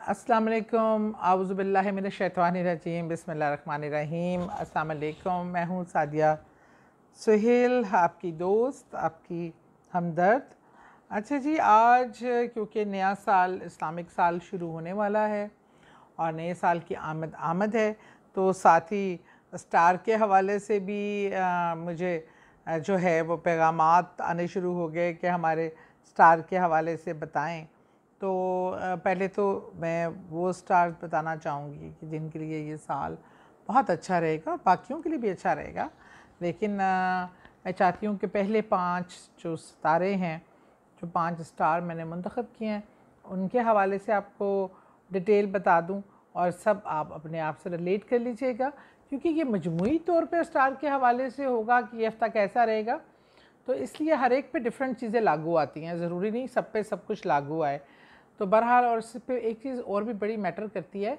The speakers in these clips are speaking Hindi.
अस्सलाम वालेकुम, आऊज़ु बिल्लाहि मिनश शैतानिर रजीम, बिस्मिल्लाहिर रहमानिर रहीम। अस्सलाम वालेकुम, मैं हूँ सादिया सुहेल, आपकी दोस्त, आपकी हमदर्द। अच्छा जी, आज क्योंकि नया साल इस्लामिक साल शुरू होने वाला है और नए साल की आमद आमद है, तो साथ ही स्टार के हवाले से भी मुझे जो है वो पैगामात आने शुरू हो गए कि हमारे स्टार के हवाले से बताएं। तो पहले तो मैं वो स्टार्स बताना चाहूँगी कि जिनके लिए ये साल बहुत अच्छा रहेगा, बाकियों के लिए भी अच्छा रहेगा, लेकिन मैं चाहती हूँ कि पहले 5 जो सितारे हैं, जो 5 स्टार मैंने मुंतखब किए हैं, उनके हवाले से आपको डिटेल बता दूँ और सब आप अपने आप से रिलेट कर लीजिएगा, क्योंकि ये मजमूई तौर पे स्टार के हवाले से होगा कि ये हफ्ता कैसा रहेगा, तो इसलिए हर एक पे डिफरेंट चीज़ें लागू आती हैं, ज़रूरी नहीं सब पे सब कुछ लागू आए। तो बहरहाल, और इस पे एक चीज़ और भी बड़ी मैटर करती है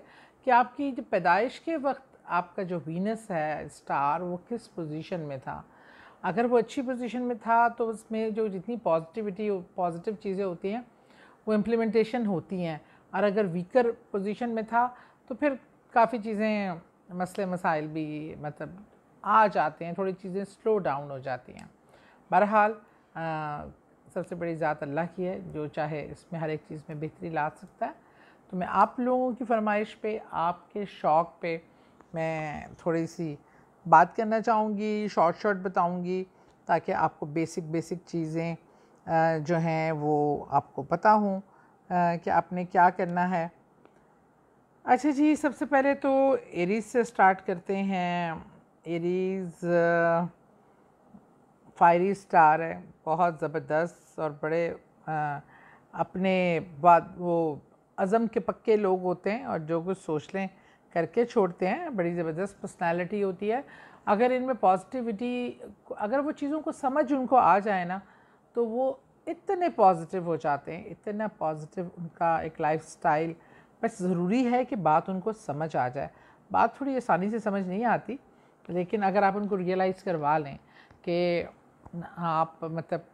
कि आपकी जो पैदाइश के वक्त आपका जो वीनस है स्टार, वो किस पोजीशन में था। अगर वो अच्छी पोजीशन में था तो उसमें जो जितनी पॉजिटिव चीज़ें होती हैं वो इम्प्लीमेंटेशन होती हैं, और अगर वीकर पोजीशन में था तो फिर काफ़ी चीज़ें मसले मसाइल भी मतलब आ जाते हैं, थोड़ी चीज़ें स्लो डाउन हो जाती हैं। बहरहाल सबसे बड़ी ज़ात अल्लाह की है, जो चाहे इसमें हर एक चीज़ में बेहतरी ला सकता है। तो मैं आप लोगों की फरमाइश पे, आपके शौक़ पे मैं थोड़ी सी बात करना चाहूँगी, शॉर्ट बताऊँगी, ताकि आपको बेसिक चीज़ें जो हैं वो आपको पता हों कि आपने क्या करना है। अच्छा जी, सबसे पहले तो एरीज़ से स्टार्ट करते हैं। एरीज़ फायरी स्टार है, बहुत ज़बरदस्त और बड़े अपने बाद वो अज़म के पक्के लोग होते हैं और जो कुछ सोच लें करके छोड़ते हैं। बड़ी ज़बरदस्त पर्सनालिटी होती है। अगर इनमें पॉजिटिविटी, अगर वो चीज़ों को समझ उनको आ जाए ना, तो वो इतने पॉजिटिव हो जाते हैं, इतना पॉजिटिव उनका एक लाइफस्टाइल। बस ज़रूरी है कि बात उनको समझ आ जाए। बात थोड़ी आसानी से समझ नहीं आती, लेकिन अगर आप उनको रियलाइज़ करवा लें कि आप मतलब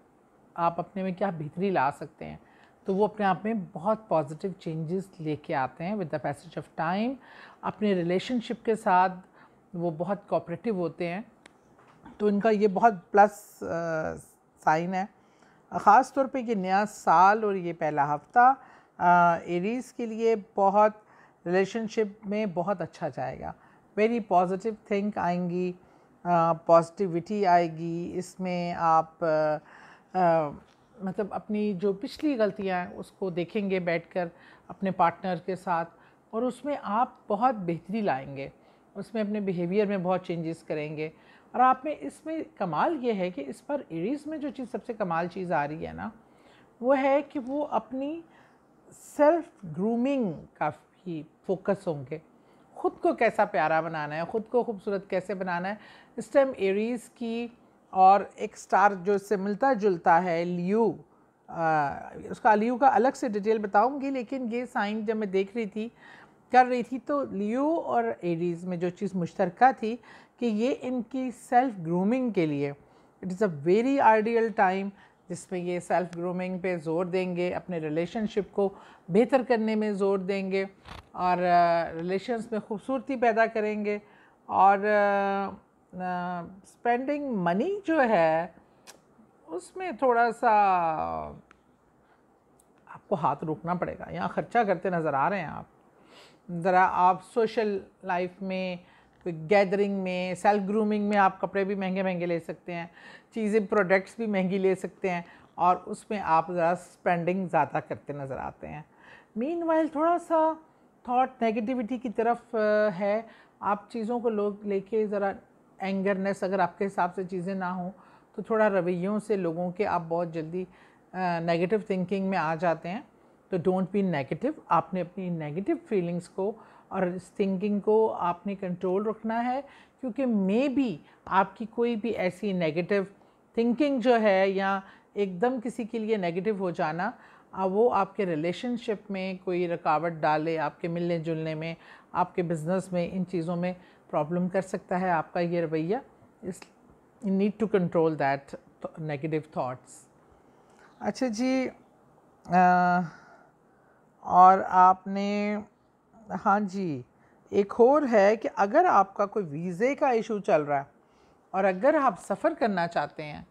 आप अपने में क्या बेहतरी ला सकते हैं, तो वो अपने आप में बहुत पॉजिटिव चेंजेस लेके आते हैं with the passage of time. अपने रिलेशनशिप के साथ वो बहुत कोऑपरेटिव होते हैं, तो इनका ये बहुत प्लस साइन है। ख़ास तौर पे ये नया साल और ये पहला हफ्ता एरीज़ के लिए बहुत रिलेशनशिप में बहुत अच्छा जाएगा। वेरी पॉजिटिव थिंक आएंगी, पॉजिटिविटी आएगी इसमें। आप मतलब अपनी जो पिछली गलतियाँ हैं उसको देखेंगे बैठकर अपने पार्टनर के साथ, और उसमें आप बहुत बेहतरी लाएंगे, उसमें अपने बिहेवियर में बहुत चेंजेस करेंगे। और आप में इसमें कमाल ये है कि इस पर एरीज़ में जो चीज़ सबसे कमाल चीज़ आ रही है ना, वो है कि वो अपनी सेल्फ ग्रूमिंग काफ़ी फोकस होंगे। ख़ुद को कैसा प्यारा बनाना है, ख़ुद को खूबसूरत कैसे बनाना है। इस टाइम एरीज़ की और एक स्टार जो इससे मिलता जुलता है लियो, उसका लियो का अलग से डिटेल बताऊंगी, लेकिन ये साइन जब मैं देख रही थी कर रही थी तो लियो और एरीज़ में जो चीज़ मुश्तरका थी कि ये इनकी सेल्फ ग्रूमिंग के लिए it is a very ideal time, जिसमें ये सेल्फ ग्रूमिंग पे ज़ोर देंगे, अपने रिलेशनशिप को बेहतर करने में ज़ोर देंगे और रिलेशंस में खूबसूरती पैदा करेंगे। और स्पेंडिंग मनी जो है उसमें थोड़ा सा आपको हाथ रोकना पड़ेगा। यहाँ ख़र्चा करते नज़र आ रहे हैं आप ज़रा। आप सोशल लाइफ में, कोई गैदरिंग में, सेल्फ ग्रूमिंग में आप कपड़े भी महंगे ले सकते हैं, चीज़ें प्रोडक्ट्स भी महंगी ले सकते हैं, और उसमें आप ज़रा स्पेंडिंग ज़्यादा करते नज़र आते हैं। मीनवाइल थोड़ा सा थॉट नेगेटिविटी की तरफ है। आप चीज़ों को लोग लेके ज़रा एंगरनेस, अगर आपके हिसाब से चीज़ें ना हों तो थोड़ा रवैयों से लोगों के आप बहुत जल्दी नेगेटिव थिंकिंग में आ जाते हैं। तो डोंट बी नेगेटिव। आपने अपनी नेगेटिव फीलिंग्स को और इस थिंकिंग को आपने कंट्रोल रखना है, क्योंकि मे बी आपकी कोई भी ऐसी नेगेटिव थिंकिंग जो है या एकदम किसी के लिए नेगेटिव हो जाना, वो आपके रिलेशनशिप में कोई रुकावट डाले, आपके मिलने जुलने में, आपके बिज़नेस में, इन चीज़ों में प्रॉब्लम कर सकता है आपका ये रवैया। इस you need to control that negative thoughts. अच्छा जी, और आपने, हाँ जी, एक और है कि अगर आपका कोई वीज़े का इशू चल रहा है और अगर आप सफ़र करना चाहते हैं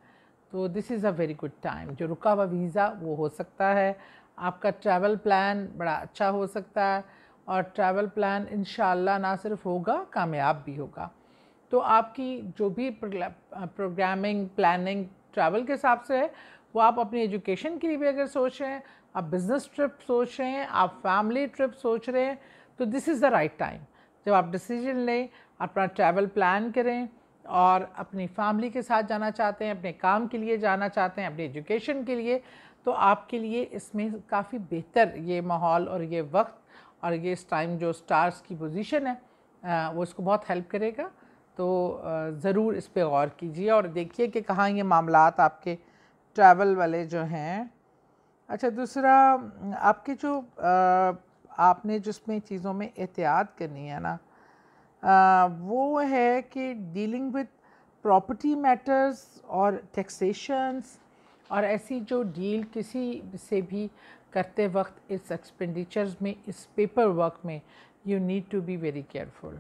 तो this is a very good time. जो रुका हुआ वीज़ा वो हो सकता है, आपका ट्रैवल प्लान बड़ा अच्छा हो सकता है और ट्रैवल प्लान इंशाल्लाह ना सिर्फ होगा, कामयाब भी होगा। तो आपकी जो भी प्रोग्रामिंग प्लानिंग ट्रैवल के हिसाब से है, वो आप अपनी एजुकेशन के लिए भी अगर सोच रहे हैं, आप बिज़नेस ट्रिप सोच रहे हैं, आप फैमिली ट्रिप सोच रहे हैं, तो this is the right time. जब आप डिसीजन लें, अपना ट्रैवल प्लान करें और अपनी फैमिली के साथ जाना चाहते हैं, अपने काम के लिए जाना चाहते हैं, अपनी एजुकेशन के लिए, तो आपके लिए इसमें काफ़ी बेहतर ये माहौल और ये वक्त और ये इस टाइम जो स्टार्स की पोजीशन है वो इसको बहुत हेल्प करेगा। तो ज़रूर इस पे गौर कीजिए और देखिए कि कहाँ ये मामलात आपके ट्रैवल वाले जो हैं। अच्छा, दूसरा आपके जो आपने जिसमें चीज़ों में एहतियात करनी है ना, वो है कि डीलिंग विद प्रॉपर्टी मैटर्स और टैक्सेशंस और ऐसी जो डील किसी से भी करते वक्त इस एक्सपेंडिचर्स में, इस पेपर वर्क में, you need to be very careful.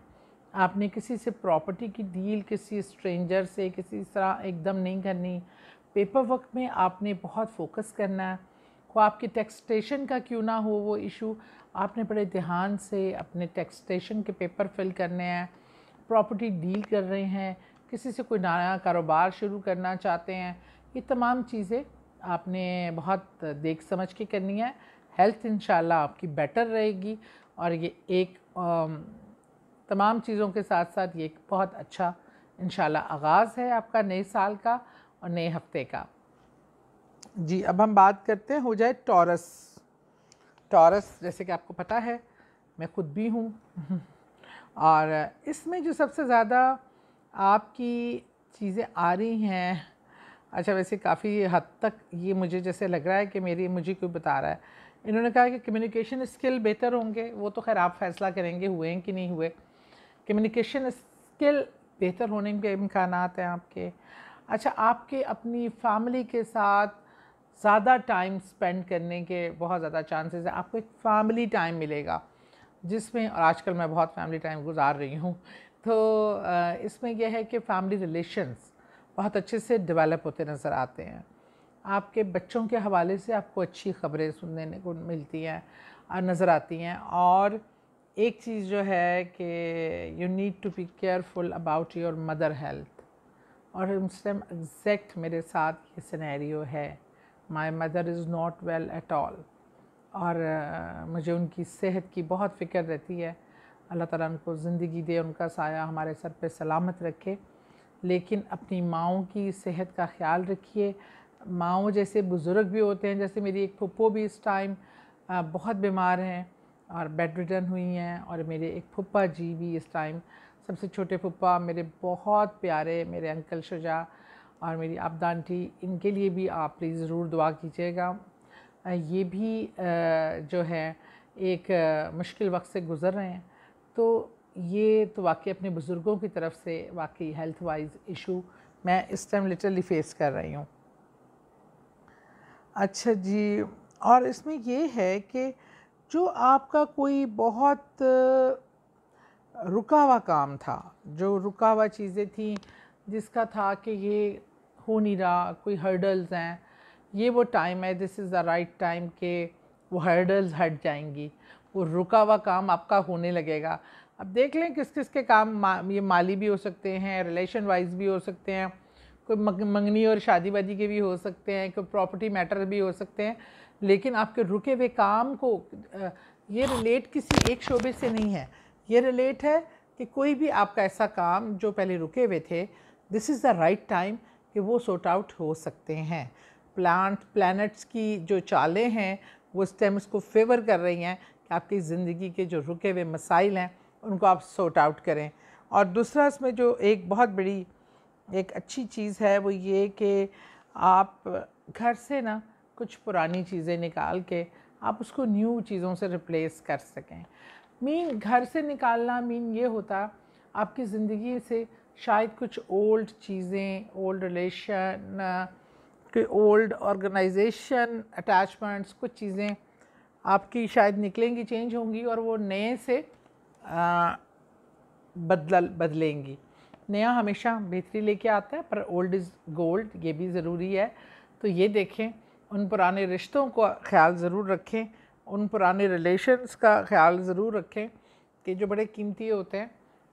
आपने किसी से प्रॉपर्टी की डील किसी स्ट्रेंजर से किसी तरह एकदम नहीं करनी। पेपर वर्क में आपने बहुत फोकस करना है, वो आपके टैक्सेशन का क्यों ना हो वो इशू, आपने बड़े ध्यान से अपने टैक्सेशन के पेपर फिल करने हैं। प्रॉपर्टी डील कर रहे हैं, किसी से कोई नया कारोबार शुरू करना चाहते हैं, ये तमाम चीज़ें आपने बहुत देख समझ के करनी है। हेल्थ इंशाल्लाह आपकी बेटर रहेगी और ये एक तमाम चीज़ों के साथ साथ ये एक बहुत अच्छा इंशाल्लाह आगाज़ है आपका नए साल का और नए हफ्ते का। जी, अब हम बात करते हैं, हो जाए टॉरस। टॉरस जैसे कि आपको पता है मैं ख़ुद भी हूँ और इसमें जो सबसे ज़्यादा आपकी चीज़ें आ रही हैं, अच्छा वैसे काफ़ी हद तक ये मुझे जैसे लग रहा है कि मुझे कोई बता रहा है, इन्होंने कहा कि कम्युनिकेशन स्किल बेहतर होंगे। वो तो खैर आप फैसला करेंगे हुए हैं कि नहीं हुए। कम्युनिकेशन स्किल बेहतर होने के इम्कानात हैं आपके। अच्छा, आपके अपनी फैमिली के साथ ज़्यादा टाइम स्पेंड करने के बहुत ज़्यादा चांसेस हैं। आपको एक फैमिली टाइम मिलेगा जिसमें, और आजकल मैं बहुत फैमिली टाइम गुजार रही हूँ, तो इसमें यह है कि फैमिली रिलेशंस बहुत अच्छे से डेवलप होते नज़र आते हैं। आपके बच्चों के हवाले से आपको अच्छी ख़बरें सुनने को मिलती हैं और नज़र आती हैं। और एक चीज़ जो है कि you need to be careful about your mother health, और उस टाइम एग्जैक्ट मेरे साथ ये सिनेरियो है। My mother is not well at all और मुझे उनकी सेहत की बहुत फ़िक्र रहती है। अल्लाह ताला उनको ज़िंदगी दे, उनका साया हमारे सर पे सलामत रखे। लेकिन अपनी माँओं की सेहत का ख़्याल रखिए। माँओं जैसे बुज़ुर्ग भी होते हैं, जैसे मेरी एक फुप्पो भी इस टाइम बहुत बीमार हैं और बेड रिडन हुई हैं, और मेरे एक फुप्पा जी भी इस टाइम, सबसे छोटे फुप्पा मेरे बहुत प्यारे मेरे अंकल शुजा और मेरी आबदा आंटी, इनके लिए भी आप प्लीज़ ज़रूर दुआ कीजिएगा। ये भी जो है एक मुश्किल वक्त से गुज़र रहे हैं। तो ये तो वाकई अपने बुज़ुर्गों की तरफ से वाकई हेल्थ वाइज इशू मैं इस टाइम लिटरली फ़ेस कर रही हूँ। अच्छा जी, और इसमें ये है कि जो आपका कोई बहुत रुका हुआ काम था, जो रुका हुआ चीज़ें थी, जिसका था कि ये हो नहीं रहा, कोई हर्डल्स हैं, ये वो टाइम है, this is the right time कि वो हर्डल्स हट जाएंगी, वो रुका हुआ काम आपका होने लगेगा। अब देख लें किस किस के काम ये माली भी हो सकते हैं, रिलेशन वाइज भी हो सकते हैं, कोई मंगनी और शादी वादी के भी हो सकते हैं, कोई प्रॉपर्टी मैटर भी हो सकते हैं। लेकिन आपके रुके हुए काम को ये रिलेट किसी एक शोबे से नहीं है, ये रिलेट है कि कोई भी आपका ऐसा काम जो पहले रुके हुए थे, this is the right time कि वो सॉर्ट आउट हो सकते हैं। प्लैनेट्स की जो चालें हैं वो इस टाइम इसको फेवर कर रही हैं कि आपकी ज़िंदगी के जो रुके हुए मसाइल हैं उनको आप सॉर्ट आउट करें। और दूसरा इसमें जो एक बहुत बड़ी एक अच्छी चीज़ है वो ये कि आप घर से ना कुछ पुरानी चीज़ें निकाल के आप उसको न्यू चीज़ों से रिप्लेस कर सकें। मीन घर से निकालना मीन ये होता आपकी ज़िंदगी से शायद कुछ ओल्ड चीज़ें, ओल्ड रिलेशन, कोई ओल्ड ऑर्गेनाइजेशन अटैचमेंट्स, कुछ चीज़ें आपकी शायद निकलेंगी, चेंज होंगी और वो नए से बदलेंगी। नया हमेशा बेहतरी लेके आता है, पर ओल्ड इज़ गोल्ड, ये भी ज़रूरी है। तो ये देखें, उन पुराने रिश्तों का ख्याल ज़रूर रखें, उन पुराने रिलेशन्स का ख्याल ज़रूर रखें कि जो बड़े कीमती होते हैं।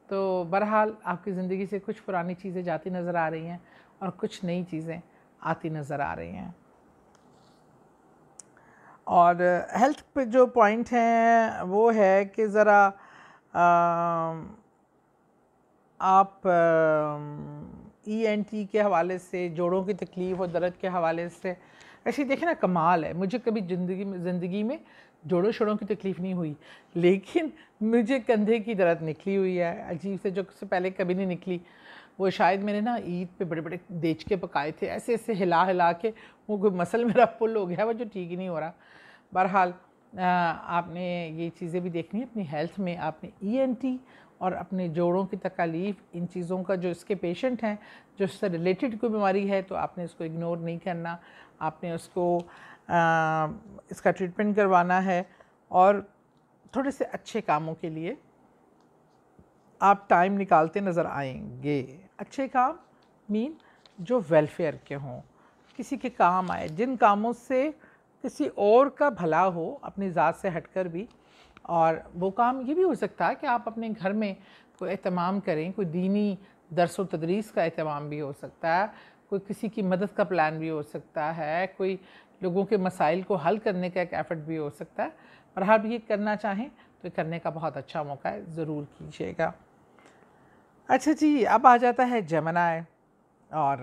तो बहरहाल आपकी ज़िंदगी से कुछ पुरानी चीज़ें जाती नज़र आ रही हैं और कुछ नई चीज़ें आती नज़र आ रही हैं। और हेल्थ पे जो पॉइंट हैं वो है कि ज़रा आप ENT के हवाले से, जोड़ों की तकलीफ़ और दर्द के हवाले से, ऐसे देखें ना, कमाल है, मुझे कभी ज़िंदगी में जोड़ों शोड़ों की तकलीफ़ नहीं हुई, लेकिन मुझे कंधे की दर्द निकली हुई है अजीब से, जो उससे पहले कभी नहीं निकली। वो शायद मैंने ना ईद पे बड़े बड़े देचके पकाए थे, ऐसे ऐसे हिला हिला के वो कोई मसल मेरा पुल हो गया, वो जो ठीक ही नहीं हो रहा। बहरहाल आपने ये चीज़ें भी देखनी है अपनी हेल्थ में। आपने ENT और अपने जोड़ों की तकलीफ़, इन चीज़ों का, जो इसके पेशेंट हैं, जो इससे रिलेटेड कोई बीमारी है, तो आपने इसको इग्नोर नहीं करना, आपने उसको इसका ट्रीटमेंट करवाना है। और थोड़े से अच्छे कामों के लिए आप टाइम निकालते नज़र आएंगे। अच्छे काम मीन जो वेलफेयर के हों, किसी के काम आए, जिन कामों से किसी और का भला हो अपनी ज़ात से हटकर भी। और वो काम ये भी हो सकता है कि आप अपने घर में कोई एहतमाम करें, कोई दीनी दर्स व तदरीस का एहतमाम भी हो सकता है, कोई किसी की मदद का प्लान भी हो सकता है, कोई लोगों के मसाइल को हल करने का एक एफ़र्ट भी हो सकता है। पर आप ये करना चाहें तो करने का बहुत अच्छा मौका है, ज़रूर कीजिएगा। अच्छा जी, अब आ जाता है जेमिनी, और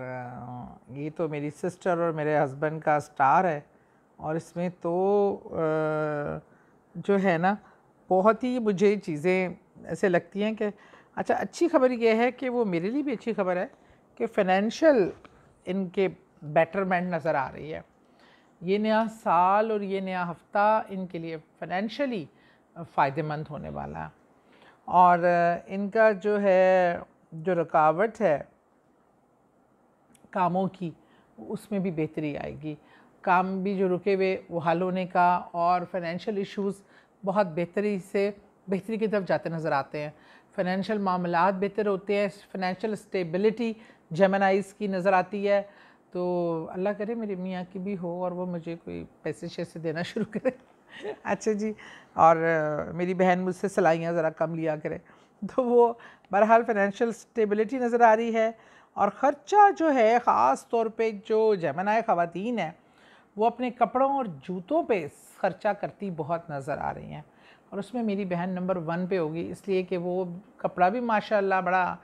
ये तो मेरी सिस्टर और मेरे हस्बैंड का स्टार है। और इसमें तो जो है ना, बहुत ही मुझे चीज़ें ऐसे लगती हैं कि अच्छा, अच्छी खबर ये है कि वो मेरे लिए भी अच्छी खबर है कि फ़ाइनेंशियल इनके बेटरमेंट नज़र आ रही है। ये नया साल और ये नया हफ़्ता इनके लिए फ़ाइनेंशियली फ़ायदेमंद होने वाला है। और इनका जो है, जो रुकावट है कामों की, उसमें भी बेहतरी आएगी। काम भी जो रुके हुए वो हल होने का, और फाइनेंशियल इश्यूज़ बहुत बेहतरी की तरफ जाते नज़र आते हैं। फाइनेंशियल मामलात बेहतर होते हैं, फाइनेंशियल स्टेबिलिटी जेमिनीज़ की नज़र आती है। तो अल्लाह करे मेरी मियाँ की भी हो और वो मुझे कोई पैसे शैसे देना शुरू करे। अच्छा जी, और मेरी बहन मुझसे सिलाइयाँ ज़रा कम लिया करे। तो वो बहरहाल फाइनेंशियल स्टेबिलिटी नज़र आ रही है। और ख़र्चा जो है, ख़ास तौर पे जो जेमिनी ख़वातीन हैं, वो अपने कपड़ों और जूतों पे ख़र्चा करती बहुत नज़र आ रही हैं। और उसमें मेरी बहन नंबर 1 पे होगी, इसलिए कि वो कपड़ा भी माशाल्लाह बड़ा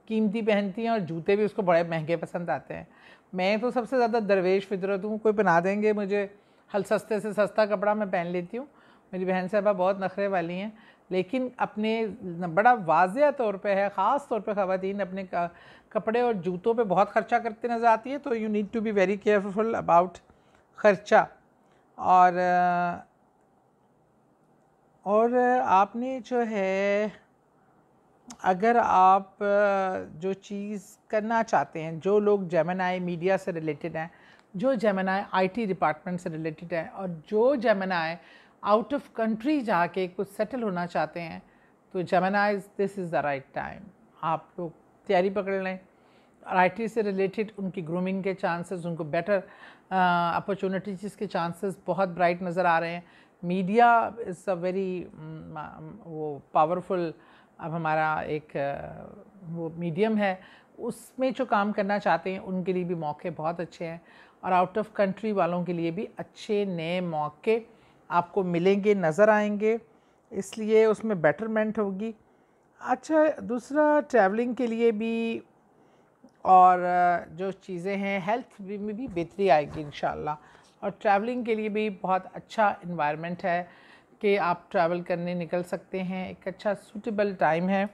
कीमती पहनती हैं और जूते भी उसको बड़े महंगे पसंद आते हैं। मैं तो सबसे ज़्यादा दरवेश फितरत हूँ, कोई पहना देंगे मुझे हल सस्ते से सस्ता कपड़ा, मैं पहन लेती हूँ। मेरी बहन साहबा बहुत नखरे वाली हैं, लेकिन अपने बड़ा वाज़ेह तौर पे है, ख़ास तौर पे ख़वातीन अपने कपड़े और जूतों पे बहुत ख़र्चा करते नज़र आती है। तो you need to be very careful about ख़र्चा। और आपने जो है, अगर आप जो चीज़ करना चाहते हैं, जो लोग जेमिनी मीडिया से रिलेटेड हैं, जो जेमिनी IT डिपार्टमेंट से रिलेटेड हैं, और जो जेमिनी आउट ऑफ कंट्री जाके कुछ सेटल होना चाहते हैं, तो Gemini this is the right time. आप लोग तैयारी पकड़ लें। और IT से रिलेटेड उनकी ग्रूमिंग के चांसेस, उनको बेटर अपॉर्चुनिटीज़ के चांसेस बहुत ब्राइट नज़र आ रहे हैं। मीडिया इज़ अ वेरी वो पावरफुल, अब हमारा एक वो मीडियम है, उसमें जो काम करना चाहते हैं उनके लिए भी मौके बहुत अच्छे हैं। और आउट ऑफ कंट्री वालों के लिए भी अच्छे नए मौके आपको मिलेंगे, नज़र आएंगे, इसलिए उसमें बेटरमेंट होगी। अच्छा, दूसरा ट्रैवलिंग के लिए भी, और जो चीज़ें हैं हेल्थ में भी बेहतरी आएगी इंशाल्लाह। और ट्रैवलिंग के लिए भी बहुत अच्छा इन्वायरमेंट है कि आप ट्रैवल करने निकल सकते हैं, एक अच्छा सूटेबल टाइम है।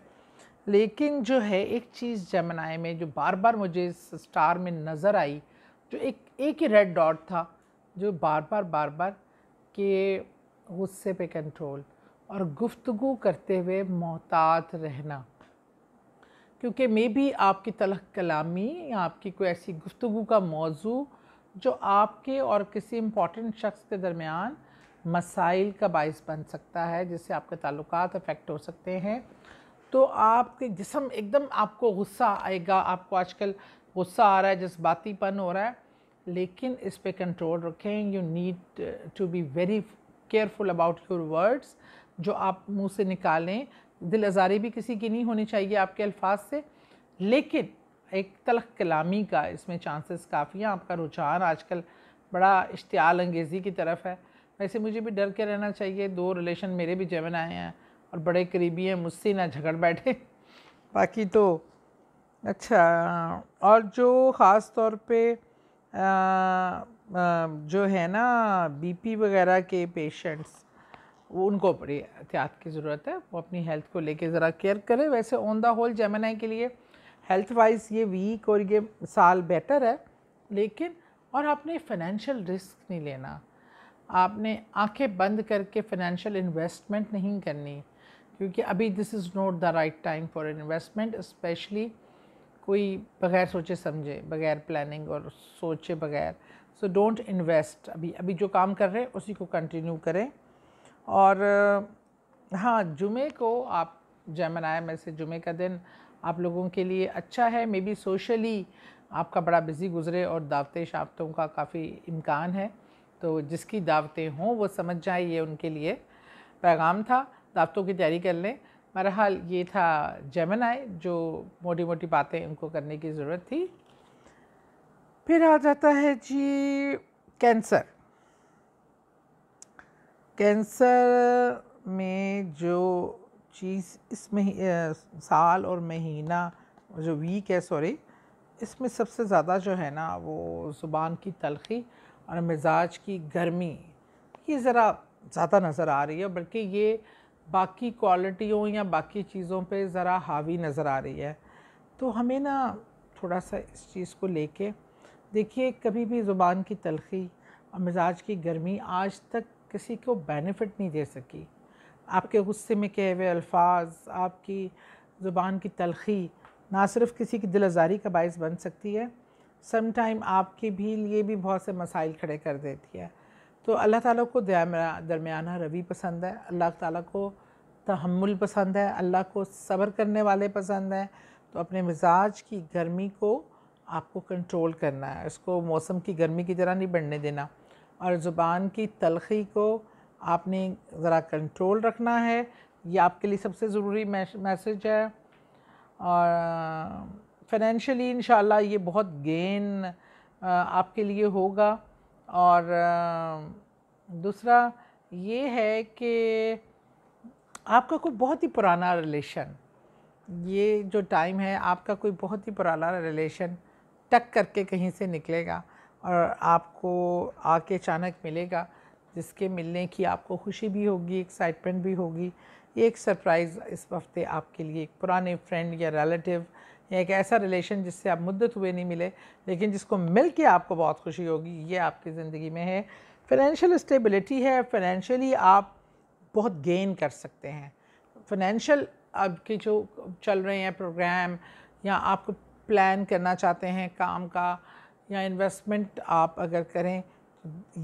लेकिन जो है एक चीज़ जेमिनी में जो बार बार मुझे इस स्टार में नज़र आई, जो एक ही रेड डॉट था जो बार बार कि गुस्से पे कंट्रोल और गुफ्तगू करते हुए मोहतात रहना। क्योंकि मे बी आपकी तलख कलामी या आपकी कोई ऐसी गुफ्तगू का मौजू जो आपके और किसी इम्पॉर्टेंट शख्स के दरमियान मसाइल का बाइस बन सकता है, जिससे आपके ताल्लुकात अफेक्ट हो सकते हैं। तो आपके जिस्म एकदम आपको गुस्सा आएगा, आपको आजकल गुस्सा आ रहा है, जज्बातीपन हो रहा है, लेकिन इस पे कंट्रोल रखें। You need to be very careful about your words जो आप मुंह से निकालें। दिल आज़ारी भी किसी की नहीं होनी चाहिए आपके अल्फाज से, लेकिन एक तलख कलामी का इसमें चांसेस काफ़ी हैं। आपका रुझान आजकल बड़ा इश्तियाल अंगेज़ी की तरफ है। वैसे मुझे भी डर के रहना चाहिए, 2 रिलेशन मेरे भी जेमिनी हैं और बड़े करीबी हैं, मुझसे ना झगड़ बैठे। बाकी तो अच्छा। और जो ख़ास तौर पे जो है ना बीपी वगैरह के पेशेंट्स, उनको बड़ी एहतियात की ज़रूरत है। वो अपनी हेल्थ को लेके ज़रा केयर करें। वैसे ऑन द होल जेमिनी के लिए हेल्थ वाइज ये वीक और ये साल बेटर है, लेकिन और आपने फाइनेंशियल रिस्क नहीं लेना। आपने आंखें बंद करके फाइनेंशियल इन्वेस्टमेंट नहीं करनी, क्योंकि अभी this is not the right time for investment, specially कोई बग़ैर सोचे समझे, बग़ैर प्लानिंग और सोचे बग़ैर। So don't invest. अभी जो काम कर रहे हैं उसी को कंटिन्यू करें। और हाँ, जुमे को आप जेमिनी में से जुमे का दिन आप लोगों के लिए अच्छा है। मे बी सोशली आपका बड़ा बिज़ी गुज़रे और दावतें शावतों का काफ़ी इम्कान है, तो जिसकी दावतें हों वो समझ जाए, ये उनके लिए पैगाम था। दावतों की तैयारी कर लें। बहरहाल ये था जेमिनी, जो मोटी मोटी बातें उनको करने की ज़रूरत थी। फिर आ जाता है जी कैंसर। कैंसर में जो चीज़ इसमें साल और महीना जो वीक है, सॉरी, इसमें सबसे ज़्यादा जो है ना वो ज़ुबान की तलख़ी और मिजाज की गर्मी, ये ज़रा ज़्यादा नज़र आ रही है, बल्कि ये बाकी क्वालिटियों या बाकी चीज़ों पे ज़रा हावी नज़र आ रही है। तो हमें ना थोड़ा सा इस चीज़ को लेके देखिए, कभी भी ज़ुबान की तलख़ी और मिजाज की गर्मी आज तक किसी को बेनिफिट नहीं दे सकी। आपके गुस्से में कहे हुए अल्फाज, आपकी ज़ुबान की तलख़ी ना सिर्फ किसी की दिल आज़ारी का बाइस बन सकती है, सम टाइम आपके भी लिए भी बहुत से मसाइल खड़े कर देती है। तो अल्लाह ताला को दरमियाना रवि पसंद है, अल्लाह ताला को तहम्मुल पसंद है, अल्लाह को सब्र करने वाले पसंद हैं। तो अपने मिजाज की गर्मी को आपको कंट्रोल करना है, इसको मौसम की गर्मी की तरह नहीं बढ़ने देना। और ज़ुबान की तलख़ी को आपने ज़रा कंट्रोल रखना है, ये आपके लिए सबसे ज़रूरी मैसेज है। और फाइनेंशियली इंशाल्लाह ये बहुत गेन आपके लिए होगा। और दूसरा ये है कि आपका कोई बहुत ही पुराना रिलेशन, ये जो टाइम है आपका कोई बहुत ही पुराना रिलेशन टक करके कहीं से निकलेगा और आपको आके अचानक मिलेगा, जिसके मिलने की आपको खुशी भी होगी, एक्साइटमेंट भी होगी। ये एक सरप्राइज़ इस हफ्ते आपके लिए एक पुराने फ्रेंड या रिलेटिव या एक ऐसा रिलेशन जिससे आप मुद्दत हुए नहीं मिले, लेकिन जिसको मिल के आपको बहुत खुशी होगी, ये आपकी ज़िंदगी में है। फाइनेंशियल स्टेबिलिटी है, फाइनेंशियली आप बहुत गेन कर सकते हैं। फाइनेंशियल आपके जो चल रहे हैं प्रोग्राम, या आप प्लान करना चाहते हैं काम का, या इन्वेस्टमेंट आप अगर करें,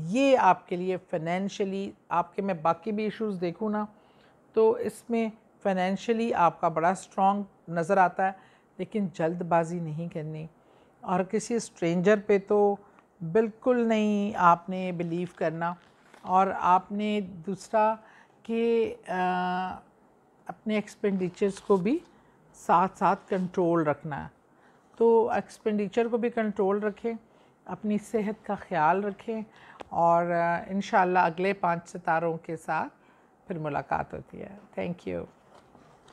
ये आपके लिए फाइनेंशियली, आपके मैं बाकी भी इश्यूज़ देखूँ ना तो इसमें फाइनेंशियली आपका बड़ा स्ट्रॉन्ग नज़र आता है। लेकिन जल्दबाजी नहीं करनी, और किसी स्ट्रेंजर पे तो बिल्कुल नहीं आपने बिलीव करना। और आपने दूसरा कि अपने एक्सपेंडिचर्स को भी साथ साथ कंट्रोल रखना है। तो एक्सपेंडिचर को भी कंट्रोल रखें, अपनी सेहत का ख्याल रखें, और इंशाल्लाह अगले 5 सितारों के साथ फिर मुलाकात होती है। Thank you.